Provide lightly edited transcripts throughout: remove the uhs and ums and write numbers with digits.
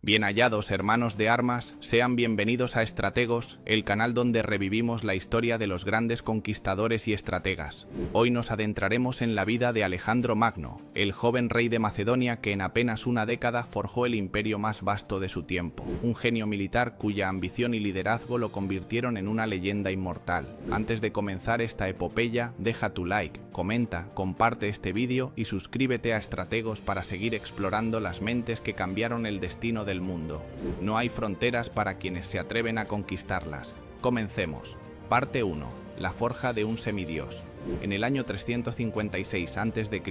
Bien hallados, hermanos de armas, sean bienvenidos a Estrategos, el canal donde revivimos la historia de los grandes conquistadores y estrategas. Hoy nos adentraremos en la vida de Alejandro Magno, el joven rey de Macedonia que en apenas una década forjó el imperio más vasto de su tiempo. Un genio militar cuya ambición y liderazgo lo convirtieron en una leyenda inmortal. Antes de comenzar esta epopeya, deja tu like, comenta, comparte este vídeo y suscríbete a Estrategos para seguir explorando las mentes que cambiaron el destino del mundo. No hay fronteras para quienes se atreven a conquistarlas. Comencemos. Parte 1. La forja de un semidios. En el año 356 a.C.,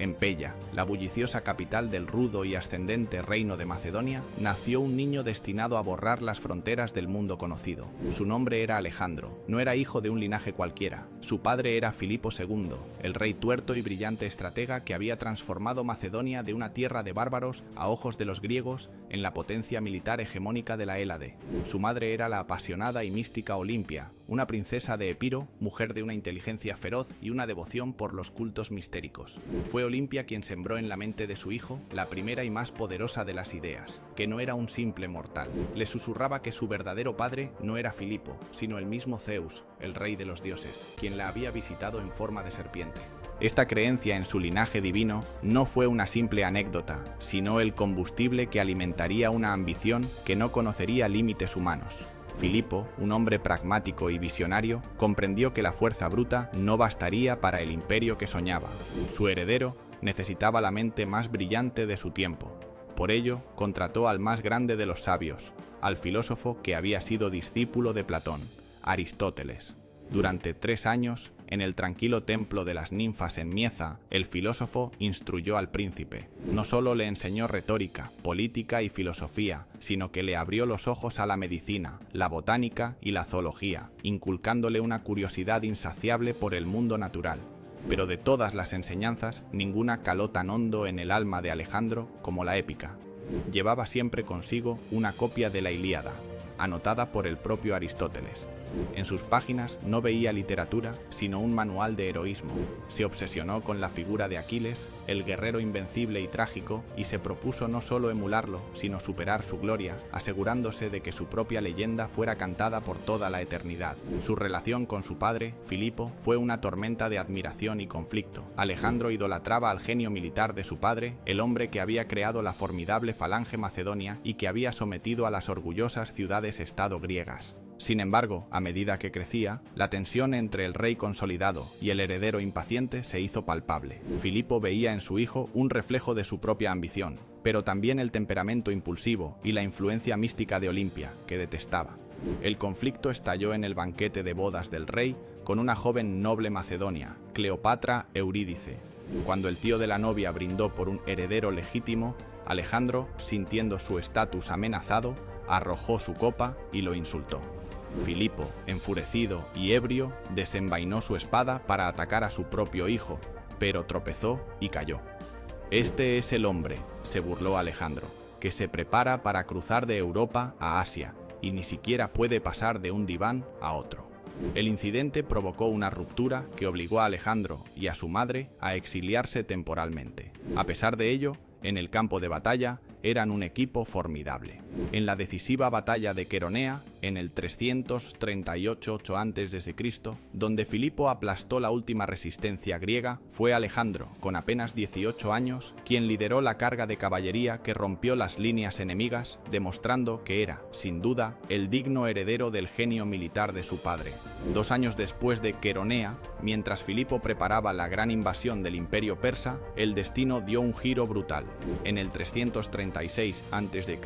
en Pella, la bulliciosa capital del rudo y ascendente reino de Macedonia, nació un niño destinado a borrar las fronteras del mundo conocido. Su nombre era Alejandro. No era hijo de un linaje cualquiera. Su padre era Filipo II, el rey tuerto y brillante estratega que había transformado Macedonia de una tierra de bárbaros a ojos de los griegos en la potencia militar hegemónica de la Hélade. Su madre era la apasionada y mística Olimpia, una princesa de Epiro, mujer de una inteligencia feroz y una devoción por los cultos mistéricos. Fue Olimpia quien sembró en la mente de su hijo la primera y más poderosa de las ideas, que no era un simple mortal. Le susurraba que su verdadero padre no era Filipo, sino el mismo Zeus, el rey de los dioses, quien la había visitado en forma de serpiente. Esta creencia en su linaje divino no fue una simple anécdota, sino el combustible que alimentaría una ambición que no conocería límites humanos. Filipo, un hombre pragmático y visionario, comprendió que la fuerza bruta no bastaría para el imperio que soñaba. Su heredero necesitaba la mente más brillante de su tiempo. Por ello, contrató al más grande de los sabios, al filósofo que había sido discípulo de Platón, Aristóteles. Durante 3 años, en el tranquilo templo de las ninfas en Mieza, el filósofo instruyó al príncipe. No solo le enseñó retórica, política y filosofía, sino que le abrió los ojos a la medicina, la botánica y la zoología, inculcándole una curiosidad insaciable por el mundo natural. Pero de todas las enseñanzas, ninguna caló tan hondo en el alma de Alejandro como la épica. Llevaba siempre consigo una copia de la Ilíada, anotada por el propio Aristóteles. En sus páginas no veía literatura, sino un manual de heroísmo. Se obsesionó con la figura de Aquiles, el guerrero invencible y trágico, y se propuso no solo emularlo, sino superar su gloria, asegurándose de que su propia leyenda fuera cantada por toda la eternidad. Su relación con su padre, Filipo, fue una tormenta de admiración y conflicto. Alejandro idolatraba al genio militar de su padre, el hombre que había creado la formidable falange macedonia y que había sometido a las orgullosas ciudades-estado griegas. Sin embargo, a medida que crecía, la tensión entre el rey consolidado y el heredero impaciente se hizo palpable. Filipo veía en su hijo un reflejo de su propia ambición, pero también el temperamento impulsivo y la influencia mística de Olimpia, que detestaba. El conflicto estalló en el banquete de bodas del rey con una joven noble macedonia, Cleopatra Eurídice. Cuando el tío de la novia brindó por un heredero legítimo, Alejandro, sintiendo su estatus amenazado, arrojó su copa y lo insultó. Filipo, enfurecido y ebrio, desenvainó su espada para atacar a su propio hijo, pero tropezó y cayó. «Este es el hombre», se burló Alejandro, «que se prepara para cruzar de Europa a Asia y ni siquiera puede pasar de un diván a otro». El incidente provocó una ruptura que obligó a Alejandro y a su madre a exiliarse temporalmente. A pesar de ello, en el campo de batalla, eran un equipo formidable. En la decisiva batalla de Queronea, en el 338 a.C., donde Filipo aplastó la última resistencia griega, fue Alejandro, con apenas 18 años, quien lideró la carga de caballería que rompió las líneas enemigas, demostrando que era, sin duda, el digno heredero del genio militar de su padre. 2 años después de Queronea, mientras Filipo preparaba la gran invasión del imperio persa, el destino dio un giro brutal. En el 336 a.C.,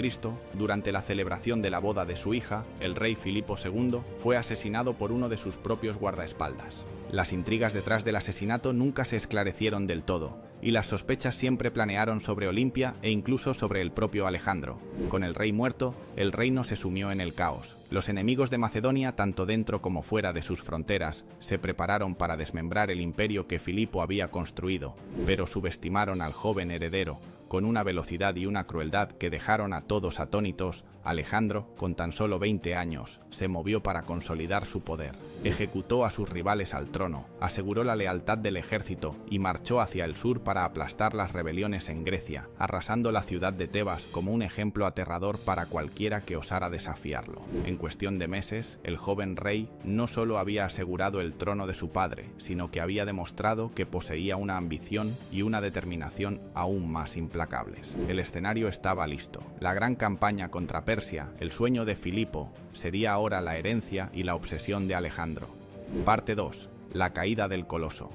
durante la celebración de la boda de su hija, el rey Filipo II fue asesinado por uno de sus propios guardaespaldas. Las intrigas detrás del asesinato nunca se esclarecieron del todo, y las sospechas siempre planearon sobre Olimpia e incluso sobre el propio Alejandro. Con el rey muerto, el reino se sumió en el caos. Los enemigos de Macedonia, tanto dentro como fuera de sus fronteras, se prepararon para desmembrar el imperio que Filipo había construido, pero subestimaron al joven heredero, Con una velocidad y una crueldad que dejaron a todos atónitos, Alejandro, con tan solo 20 años, se movió para consolidar su poder. Ejecutó a sus rivales al trono, aseguró la lealtad del ejército y marchó hacia el sur para aplastar las rebeliones en Grecia, arrasando la ciudad de Tebas como un ejemplo aterrador para cualquiera que osara desafiarlo. En cuestión de meses, el joven rey no solo había asegurado el trono de su padre, sino que había demostrado que poseía una ambición y una determinación aún más implacables. El escenario estaba listo. La gran campaña contra Persia, el sueño de Filipo, sería ahora la herencia y la obsesión de Alejandro. Parte 2. La caída del coloso.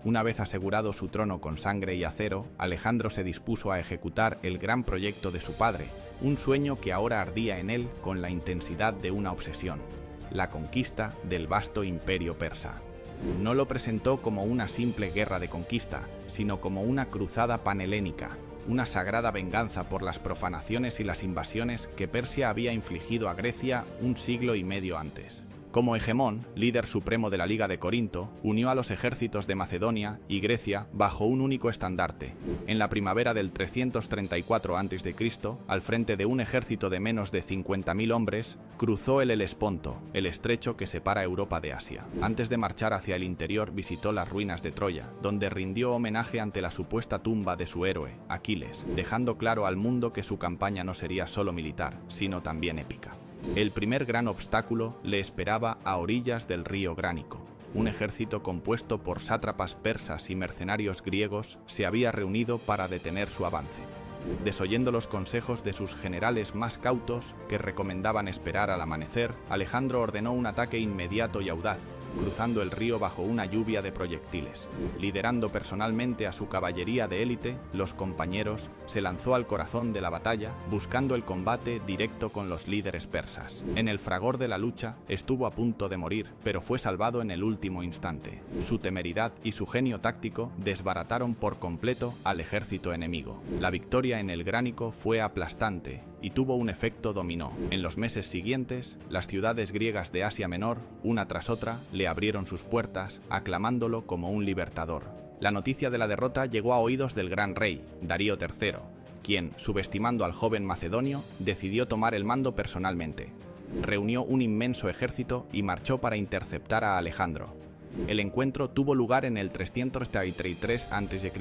Una vez asegurado su trono con sangre y acero, Alejandro se dispuso a ejecutar el gran proyecto de su padre, un sueño que ahora ardía en él con la intensidad de una obsesión: la conquista del vasto imperio persa. No lo presentó como una simple guerra de conquista, sino como una cruzada panhelénica, una sagrada venganza por las profanaciones y las invasiones que Persia había infligido a Grecia un siglo y medio antes. Como hegemón, líder supremo de la Liga de Corinto, unió a los ejércitos de Macedonia y Grecia bajo un único estandarte. En la primavera del 334 a.C., al frente de un ejército de menos de 50.000 hombres, cruzó el Helesponto, el estrecho que separa Europa de Asia. Antes de marchar hacia el interior, visitó las ruinas de Troya, donde rindió homenaje ante la supuesta tumba de su héroe, Aquiles, dejando claro al mundo que su campaña no sería solo militar, sino también épica. El primer gran obstáculo le esperaba a orillas del río Gránico. Un ejército compuesto por sátrapas persas y mercenarios griegos se había reunido para detener su avance. Desoyendo los consejos de sus generales más cautos, que recomendaban esperar al amanecer, Alejandro ordenó un ataque inmediato y audaz, cruzando el río bajo una lluvia de proyectiles. Liderando personalmente a su caballería de élite, los compañeros, se lanzó al corazón de la batalla, buscando el combate directo con los líderes persas. En el fragor de la lucha, estuvo a punto de morir, pero fue salvado en el último instante. Su temeridad y su genio táctico desbarataron por completo al ejército enemigo. La victoria en el Gránico fue aplastante y tuvo un efecto dominó. En los meses siguientes, las ciudades griegas de Asia Menor, una tras otra, le abrieron sus puertas, aclamándolo como un libertador. La noticia de la derrota llegó a oídos del gran rey, Darío III, quien, subestimando al joven macedonio, decidió tomar el mando personalmente. Reunió un inmenso ejército y marchó para interceptar a Alejandro. El encuentro tuvo lugar en el 333 a.C.,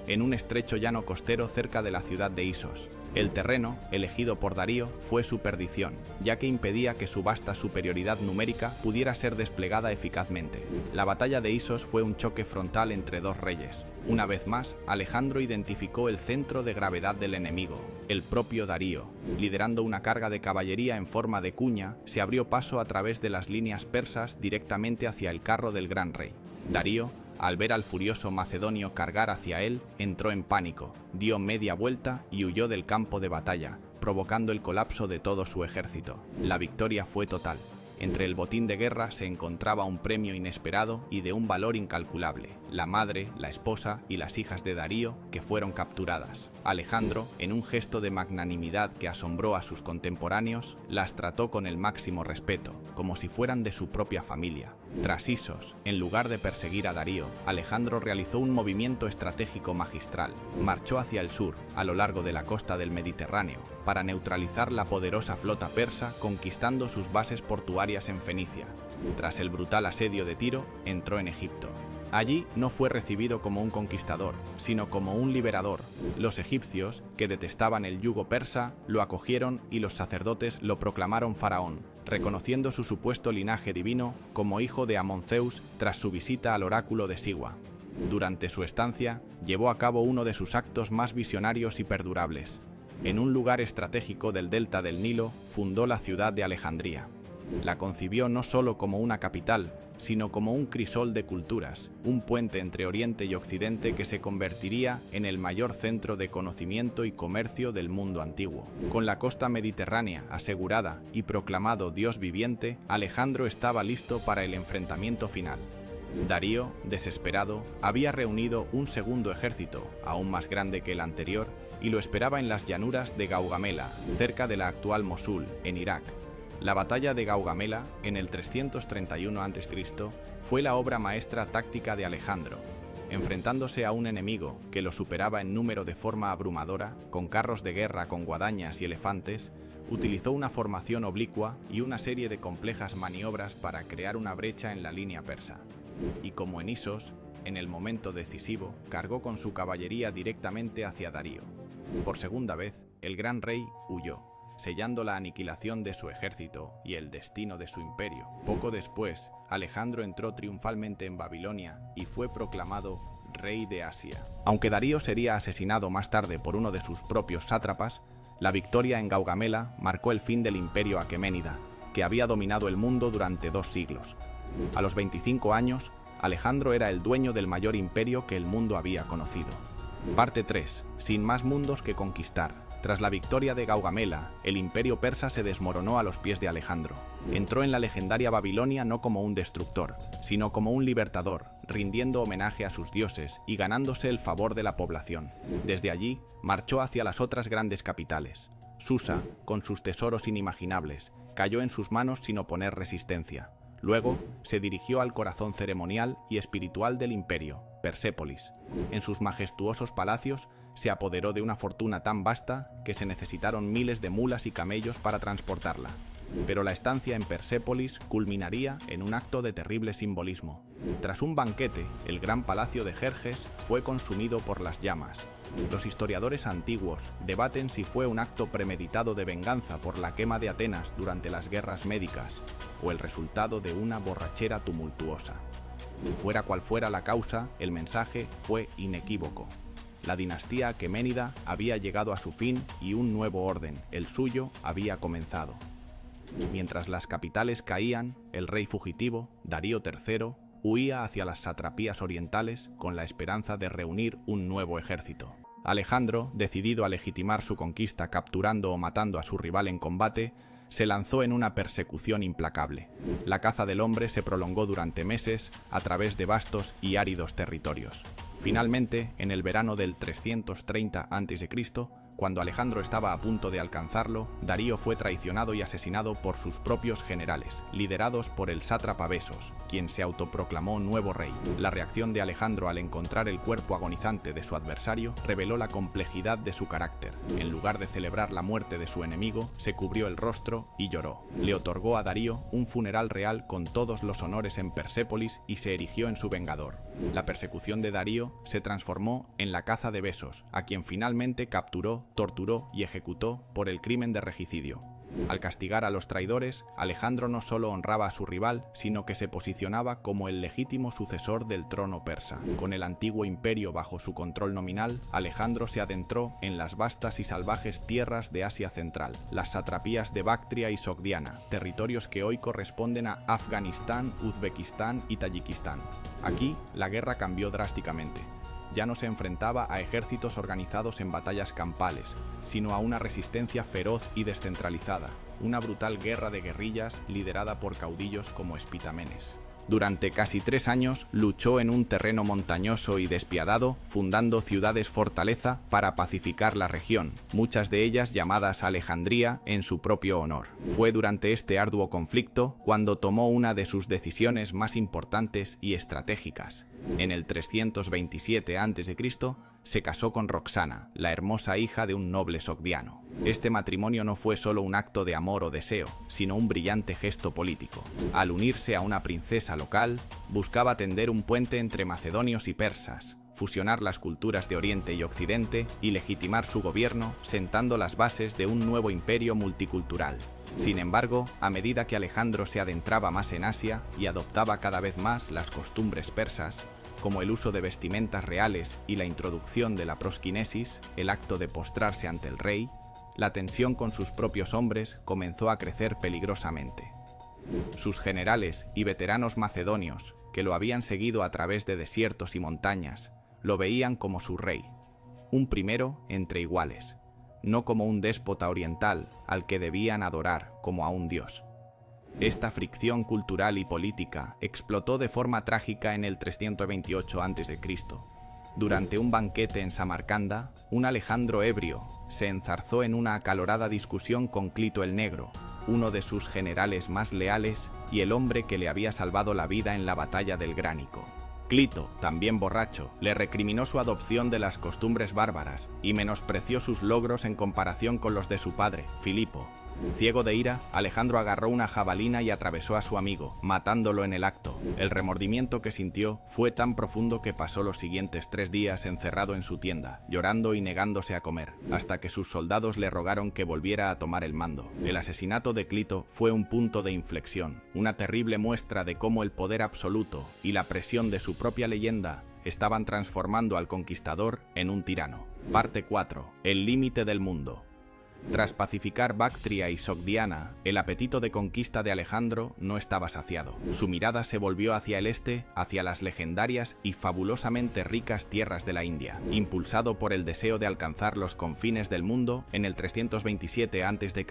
en un estrecho llano costero cerca de la ciudad de Isos. El terreno, elegido por Darío, fue su perdición, ya que impedía que su vasta superioridad numérica pudiera ser desplegada eficazmente. La batalla de Isos fue un choque frontal entre dos reyes. Una vez más, Alejandro identificó el centro de gravedad del enemigo, el propio Darío. Liderando una carga de caballería en forma de cuña, se abrió paso a través de las líneas persas directamente hacia el carro del gran rey. Darío, al ver al furioso macedonio cargar hacia él, entró en pánico, dio media vuelta y huyó del campo de batalla, provocando el colapso de todo su ejército. La victoria fue total. Entre el botín de guerra se encontraba un premio inesperado y de un valor incalculable: la madre, la esposa y las hijas de Darío, que fueron capturadas. Alejandro, en un gesto de magnanimidad que asombró a sus contemporáneos, las trató con el máximo respeto, como si fueran de su propia familia. Tras Isos, en lugar de perseguir a Darío, Alejandro realizó un movimiento estratégico magistral. Marchó hacia el sur, a lo largo de la costa del Mediterráneo, para neutralizar la poderosa flota persa, conquistando sus bases portuarias en Fenicia. Tras el brutal asedio de Tiro, entró en Egipto. Allí no fue recibido como un conquistador, sino como un liberador. Los egipcios, que detestaban el yugo persa, lo acogieron y los sacerdotes lo proclamaron faraón, reconociendo su supuesto linaje divino como hijo de Amon-Zeus tras su visita al oráculo de Siwa. Durante su estancia, llevó a cabo uno de sus actos más visionarios y perdurables. En un lugar estratégico del delta del Nilo, fundó la ciudad de Alejandría. La concibió no solo como una capital, sino como un crisol de culturas, un puente entre Oriente y Occidente que se convertiría en el mayor centro de conocimiento y comercio del mundo antiguo. Con la costa mediterránea asegurada y proclamado Dios viviente, Alejandro estaba listo para el enfrentamiento final. Darío, desesperado, había reunido un segundo ejército, aún más grande que el anterior, y lo esperaba en las llanuras de Gaugamela, cerca de la actual Mosul, en Irak. La batalla de Gaugamela, en el 331 a.C., fue la obra maestra táctica de Alejandro. Enfrentándose a un enemigo que lo superaba en número de forma abrumadora, con carros de guerra con guadañas y elefantes, utilizó una formación oblicua y una serie de complejas maniobras para crear una brecha en la línea persa. Y como en Isos, en el momento decisivo, cargó con su caballería directamente hacia Darío. Por segunda vez, el gran rey huyó, sellando la aniquilación de su ejército y el destino de su imperio. Poco después, Alejandro entró triunfalmente en Babilonia y fue proclamado rey de Asia. Aunque Darío sería asesinado más tarde por uno de sus propios sátrapas, la victoria en Gaugamela marcó el fin del imperio aqueménida, que había dominado el mundo durante 2 siglos. A los 25 años, Alejandro era el dueño del mayor imperio que el mundo había conocido. Parte 3. Sin más mundos que conquistar. Tras la victoria de Gaugamela, el imperio persa se desmoronó a los pies de Alejandro. Entró en la legendaria Babilonia no como un destructor, sino como un libertador, rindiendo homenaje a sus dioses y ganándose el favor de la población. Desde allí, marchó hacia las otras grandes capitales. Susa, con sus tesoros inimaginables, cayó en sus manos sin oponer resistencia. Luego, se dirigió al corazón ceremonial y espiritual del imperio, Persépolis. En sus majestuosos palacios, se apoderó de una fortuna tan vasta que se necesitaron miles de mulas y camellos para transportarla. Pero la estancia en Persépolis culminaría en un acto de terrible simbolismo. Tras un banquete, el gran palacio de Jerjes fue consumido por las llamas. Los historiadores antiguos debaten si fue un acto premeditado de venganza por la quema de Atenas durante las guerras médicas o el resultado de una borrachera tumultuosa. Fuera cual fuera la causa, el mensaje fue inequívoco. La dinastía aqueménida había llegado a su fin y un nuevo orden, el suyo, había comenzado. Mientras las capitales caían, el rey fugitivo, Darío III, huía hacia las satrapías orientales con la esperanza de reunir un nuevo ejército. Alejandro, decidido a legitimar su conquista capturando o matando a su rival en combate, se lanzó en una persecución implacable. La caza del hombre se prolongó durante meses a través de vastos y áridos territorios. Finalmente, en el verano del 330 a.C., cuando Alejandro estaba a punto de alcanzarlo, Darío fue traicionado y asesinado por sus propios generales, liderados por el sátrapa Besos, quien se autoproclamó nuevo rey. La reacción de Alejandro al encontrar el cuerpo agonizante de su adversario reveló la complejidad de su carácter. En lugar de celebrar la muerte de su enemigo, se cubrió el rostro y lloró. Le otorgó a Darío un funeral real con todos los honores en Persépolis y se erigió en su vengador. La persecución de Darío se transformó en la caza de Besos, a quien finalmente capturó, torturó y ejecutó por el crimen de regicidio. Al castigar a los traidores, Alejandro no solo honraba a su rival, sino que se posicionaba como el legítimo sucesor del trono persa. Con el antiguo imperio bajo su control nominal, Alejandro se adentró en las vastas y salvajes tierras de Asia Central, las satrapías de Bactria y Sogdiana, territorios que hoy corresponden a Afganistán, Uzbekistán y Tayikistán. Aquí, la guerra cambió drásticamente. Ya no se enfrentaba a ejércitos organizados en batallas campales, sino a una resistencia feroz y descentralizada, una brutal guerra de guerrillas liderada por caudillos como Spitamenes. Durante casi 3 años luchó en un terreno montañoso y despiadado, fundando ciudades fortaleza para pacificar la región, muchas de ellas llamadas Alejandría en su propio honor. Fue durante este arduo conflicto cuando tomó una de sus decisiones más importantes y estratégicas. En el 327 a.C., se casó con Roxana, la hermosa hija de un noble sogdiano. Este matrimonio no fue solo un acto de amor o deseo, sino un brillante gesto político. Al unirse a una princesa local, buscaba tender un puente entre macedonios y persas, fusionar las culturas de Oriente y Occidente y legitimar su gobierno, sentando las bases de un nuevo imperio multicultural. Sin embargo, a medida que Alejandro se adentraba más en Asia y adoptaba cada vez más las costumbres persas, como el uso de vestimentas reales y la introducción de la prosquinesis, el acto de postrarse ante el rey, la tensión con sus propios hombres comenzó a crecer peligrosamente. Sus generales y veteranos macedonios, que lo habían seguido a través de desiertos y montañas, lo veían como su rey, un primero entre iguales, no como un déspota oriental al que debían adorar como a un dios. Esta fricción cultural y política explotó de forma trágica en el 328 a.C. Durante un banquete en Samarcanda, un Alejandro ebrio se enzarzó en una acalorada discusión con Clito el Negro, uno de sus generales más leales y el hombre que le había salvado la vida en la batalla del Gránico. Clito, también borracho, le recriminó su adopción de las costumbres bárbaras y menospreció sus logros en comparación con los de su padre, Filipo. Ciego de ira, Alejandro agarró una jabalina y atravesó a su amigo, matándolo en el acto. El remordimiento que sintió fue tan profundo que pasó los siguientes 3 días encerrado en su tienda, llorando y negándose a comer, hasta que sus soldados le rogaron que volviera a tomar el mando. El asesinato de Clito fue un punto de inflexión, una terrible muestra de cómo el poder absoluto y la presión de su propia leyenda estaban transformando al conquistador en un tirano. Parte 4. El límite del mundo. Tras pacificar Bactria y Sogdiana, el apetito de conquista de Alejandro no estaba saciado. Su mirada se volvió hacia el este, hacia las legendarias y fabulosamente ricas tierras de la India. Impulsado por el deseo de alcanzar los confines del mundo, en el 327 a.C.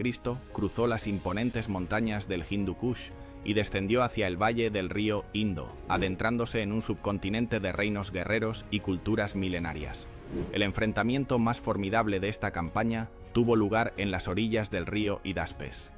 cruzó las imponentes montañas del Hindu Kush y descendió hacia el valle del río Indo, adentrándose en un subcontinente de reinos guerreros y culturas milenarias. El enfrentamiento más formidable de esta campaña tuvo lugar en las orillas del río Hidaspes.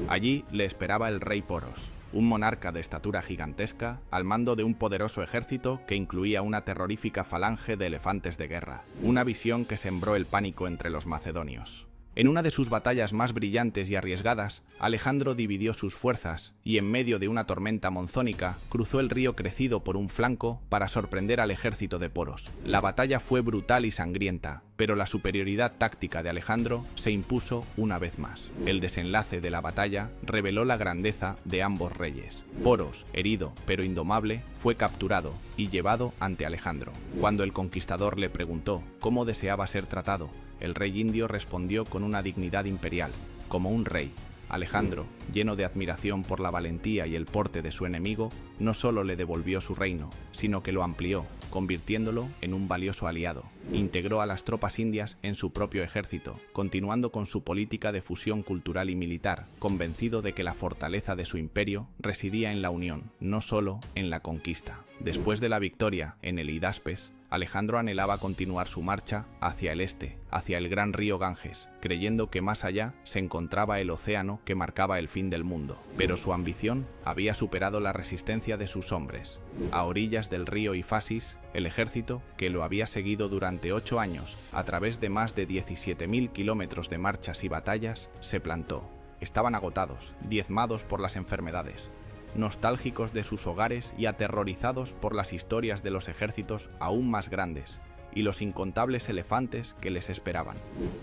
Allí le esperaba el rey Poros, un monarca de estatura gigantesca, al mando de un poderoso ejército que incluía una terrorífica falange de elefantes de guerra, una visión que sembró el pánico entre los macedonios. En una de sus batallas más brillantes y arriesgadas, Alejandro dividió sus fuerzas y, en medio de una tormenta monzónica, cruzó el río crecido por un flanco para sorprender al ejército de Poros. La batalla fue brutal y sangrienta, pero la superioridad táctica de Alejandro se impuso una vez más. El desenlace de la batalla reveló la grandeza de ambos reyes. Poros, herido pero indomable, fue capturado y llevado ante Alejandro. Cuando el conquistador le preguntó cómo deseaba ser tratado, el rey indio respondió con una dignidad imperial, como un rey. Alejandro, lleno de admiración por la valentía y el porte de su enemigo, no solo le devolvió su reino, sino que lo amplió, convirtiéndolo en un valioso aliado. Integró a las tropas indias en su propio ejército, continuando con su política de fusión cultural y militar, convencido de que la fortaleza de su imperio residía en la unión, no solo en la conquista. Después de la victoria en el Hidaspes, Alejandro anhelaba continuar su marcha hacia el este, hacia el gran río Ganges, creyendo que más allá se encontraba el océano que marcaba el fin del mundo. Pero su ambición había superado la resistencia de sus hombres. A orillas del río Ifasis, el ejército, que lo había seguido durante 8 años, a través de más de 17.000 kilómetros de marchas y batallas, se plantó. Estaban agotados, diezmados por las enfermedades, nostálgicos de sus hogares y aterrorizados por las historias de los ejércitos aún más grandes y los incontables elefantes que les esperaban.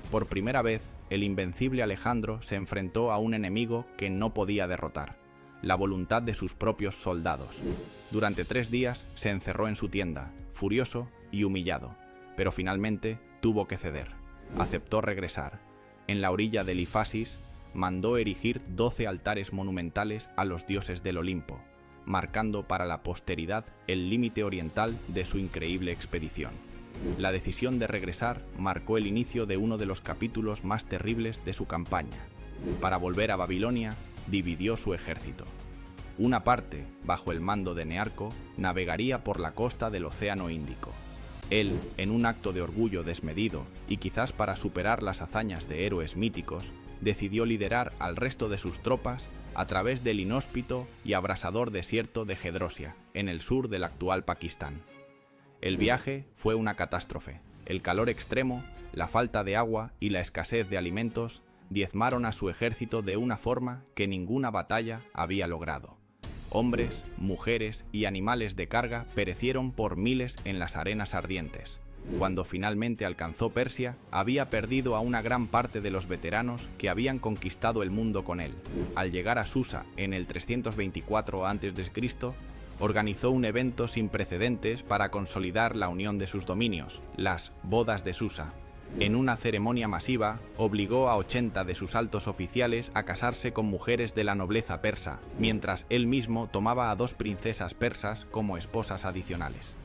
Por primera vez, el invencible Alejandro se enfrentó a un enemigo que no podía derrotar: la voluntad de sus propios soldados. Durante 3 días se encerró en su tienda, furioso y humillado, pero finalmente tuvo que ceder. Aceptó regresar. En la orilla del Ifasis, mandó erigir 12 altares monumentales a los dioses del Olimpo, marcando para la posteridad el límite oriental de su increíble expedición. La decisión de regresar marcó el inicio de uno de los capítulos más terribles de su campaña. Para volver a Babilonia, dividió su ejército. Una parte, bajo el mando de Nearco, navegaría por la costa del Océano Índico. Él, en un acto de orgullo desmedido y quizás para superar las hazañas de héroes míticos, decidió liderar al resto de sus tropas a través del inhóspito y abrasador desierto de Gedrosia, en el sur del actual Pakistán. El viaje fue una catástrofe. El calor extremo, la falta de agua y la escasez de alimentos diezmaron a su ejército de una forma que ninguna batalla había logrado. Hombres, mujeres y animales de carga perecieron por miles en las arenas ardientes. Cuando finalmente alcanzó Persia, había perdido a una gran parte de los veteranos que habían conquistado el mundo con él. Al llegar a Susa en el 324 a.C., organizó un evento sin precedentes para consolidar la unión de sus dominios, las Bodas de Susa. En una ceremonia masiva, obligó a 80 de sus altos oficiales a casarse con mujeres de la nobleza persa, mientras él mismo tomaba a 2 princesas persas como esposas adicionales.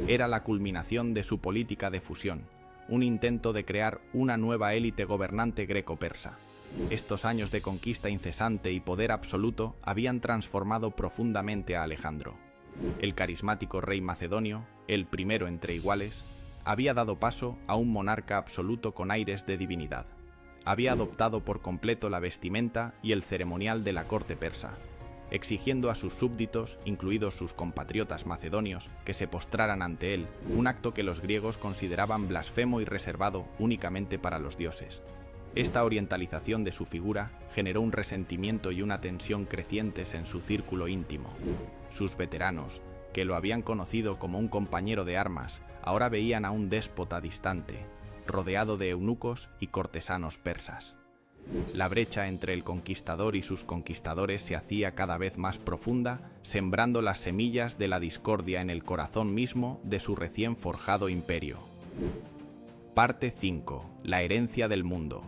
Era la culminación de su política de fusión, un intento de crear una nueva élite gobernante greco-persa. Estos años de conquista incesante y poder absoluto habían transformado profundamente a Alejandro. El carismático rey macedonio, el primero entre iguales, había dado paso a un monarca absoluto con aires de divinidad. Había adoptado por completo la vestimenta y el ceremonial de la corte persa. exigiendo a sus súbditos, incluidos sus compatriotas macedonios, que se postraran ante él, un acto que los griegos consideraban blasfemo y reservado únicamente para los dioses. Esta orientalización de su figura generó un resentimiento y una tensión crecientes en su círculo íntimo. Sus veteranos, que lo habían conocido como un compañero de armas, ahora veían a un déspota distante, rodeado de eunucos y cortesanos persas. La brecha entre el conquistador y sus conquistadores se hacía cada vez más profunda, sembrando las semillas de la discordia en el corazón mismo de su recién forjado imperio. Parte 5. La herencia del mundo.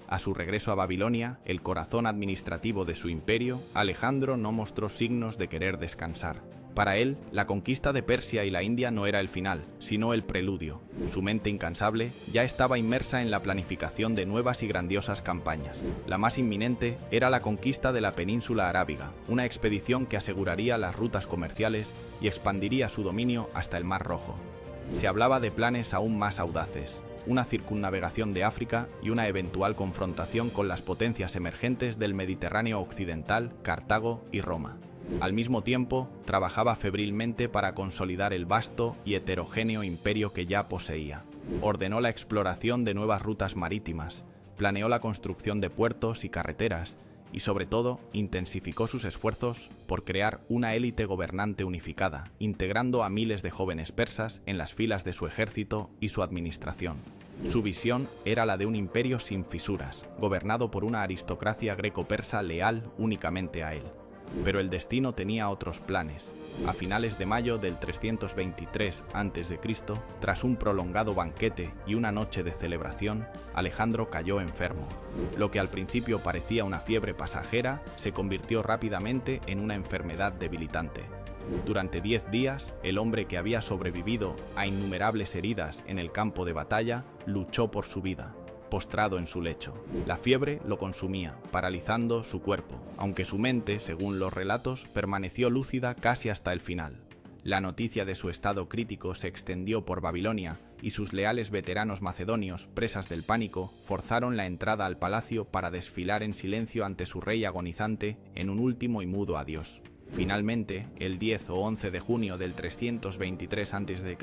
A su regreso a Babilonia, el corazón administrativo de su imperio, Alejandro no mostró signos de querer descansar. Para él, la conquista de Persia y la India no era el final, sino el preludio. Su mente incansable ya estaba inmersa en la planificación de nuevas y grandiosas campañas. La más inminente era la conquista de la península arábiga, una expedición que aseguraría las rutas comerciales y expandiría su dominio hasta el Mar Rojo. Se hablaba de planes aún más audaces, una circunnavegación de África y una eventual confrontación con las potencias emergentes del Mediterráneo occidental, Cartago y Roma. Al mismo tiempo, trabajaba febrilmente para consolidar el vasto y heterogéneo imperio que ya poseía. Ordenó la exploración de nuevas rutas marítimas, planeó la construcción de puertos y carreteras, y sobre todo, intensificó sus esfuerzos por crear una élite gobernante unificada, integrando a miles de jóvenes persas en las filas de su ejército y su administración. Su visión era la de un imperio sin fisuras, gobernado por una aristocracia greco-persa leal únicamente a él. Pero el destino tenía otros planes. A finales de mayo del 323 a.C., tras un prolongado banquete y una noche de celebración, Alejandro cayó enfermo. Lo que al principio parecía una fiebre pasajera se convirtió rápidamente en una enfermedad debilitante. Durante 10 días, el hombre que había sobrevivido a innumerables heridas en el campo de batalla luchó por su vida, postrado en su lecho. La fiebre lo consumía, paralizando su cuerpo, aunque su mente, según los relatos, permaneció lúcida casi hasta el final. La noticia de su estado crítico se extendió por Babilonia y sus leales veteranos macedonios, presas del pánico, forzaron la entrada al palacio para desfilar en silencio ante su rey agonizante en un último y mudo adiós. Finalmente, el 10 o 11 de junio del 323 a.C.,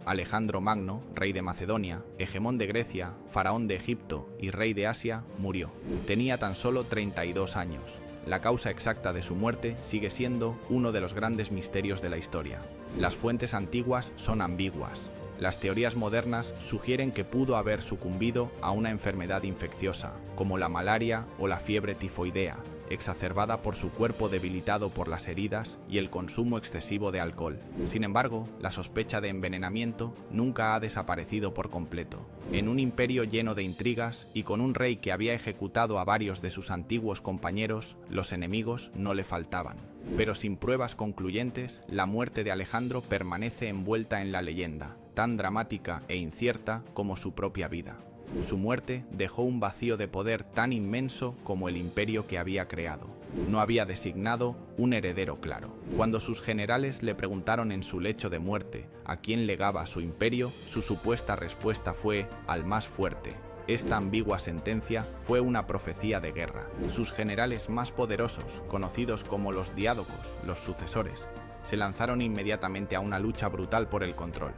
Alejandro Magno, rey de Macedonia, hegemón de Grecia, faraón de Egipto y rey de Asia, murió. Tenía tan solo 32 años. La causa exacta de su muerte sigue siendo uno de los grandes misterios de la historia. Las fuentes antiguas son ambiguas. Las teorías modernas sugieren que pudo haber sucumbido a una enfermedad infecciosa, como la malaria o la fiebre tifoidea, exacerbada por su cuerpo debilitado por las heridas y el consumo excesivo de alcohol. Sin embargo, la sospecha de envenenamiento nunca ha desaparecido por completo. En un imperio lleno de intrigas y con un rey que había ejecutado a varios de sus antiguos compañeros, los enemigos no le faltaban. Pero sin pruebas concluyentes, la muerte de Alejandro permanece envuelta en la leyenda, tan dramática e incierta como su propia vida. Su muerte dejó un vacío de poder tan inmenso como el imperio que había creado. No había designado un heredero claro. Cuando sus generales le preguntaron en su lecho de muerte a quién legaba su imperio, su supuesta respuesta fue al más fuerte. Esta ambigua sentencia fue una profecía de guerra. Sus generales más poderosos, conocidos como los diádocos, los sucesores, se lanzaron inmediatamente a una lucha brutal por el control.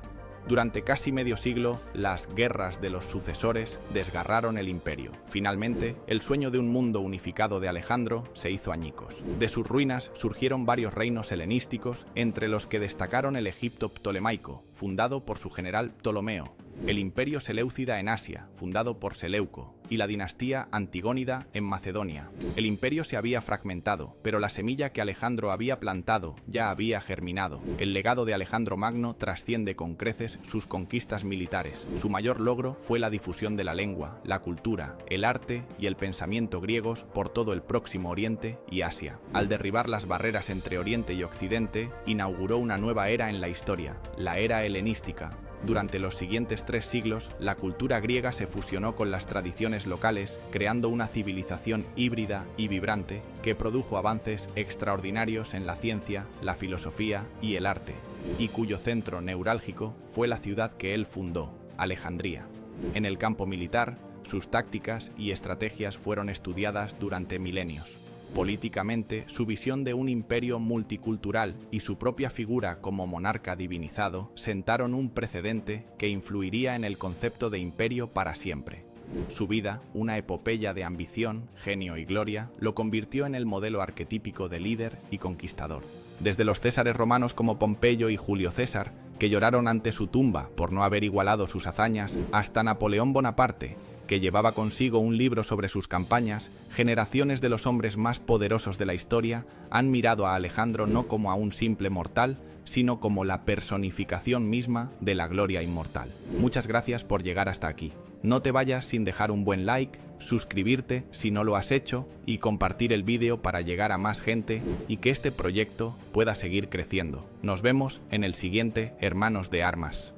Durante casi medio siglo, las guerras de los sucesores desgarraron el imperio. Finalmente, el sueño de un mundo unificado de Alejandro se hizo añicos. De sus ruinas surgieron varios reinos helenísticos, entre los que destacaron el Egipto ptolemaico, fundado por su general Ptolomeo, el imperio seleucida en Asia, fundado por Seleuco, y la dinastía Antigónida en Macedonia. El imperio se había fragmentado, pero la semilla que Alejandro había plantado ya había germinado. El legado de Alejandro Magno trasciende con creces sus conquistas militares. Su mayor logro fue la difusión de la lengua, la cultura, el arte y el pensamiento griegos por todo el Próximo Oriente y Asia. Al derribar las barreras entre Oriente y Occidente, inauguró una nueva era en la historia, la era helenística. Durante los siguientes 3 siglos, la cultura griega se fusionó con las tradiciones locales, creando una civilización híbrida y vibrante que produjo avances extraordinarios en la ciencia, la filosofía y el arte, y cuyo centro neurálgico fue la ciudad que él fundó, Alejandría. En el campo militar, sus tácticas y estrategias fueron estudiadas durante milenios. Políticamente, su visión de un imperio multicultural y su propia figura como monarca divinizado sentaron un precedente que influiría en el concepto de imperio para siempre. Su vida, una epopeya de ambición, genio y gloria, lo convirtió en el modelo arquetípico de líder y conquistador. Desde los césares romanos como Pompeyo y Julio César, que lloraron ante su tumba por no haber igualado sus hazañas, hasta Napoleón Bonaparte, que llevaba consigo un libro sobre sus campañas, generaciones de los hombres más poderosos de la historia han mirado a Alejandro no como a un simple mortal, sino como la personificación misma de la gloria inmortal. Muchas gracias por llegar hasta aquí. No te vayas sin dejar un buen like, suscribirte si no lo has hecho y compartir el vídeo para llegar a más gente y que este proyecto pueda seguir creciendo. Nos vemos en el siguiente Hermanos de Armas.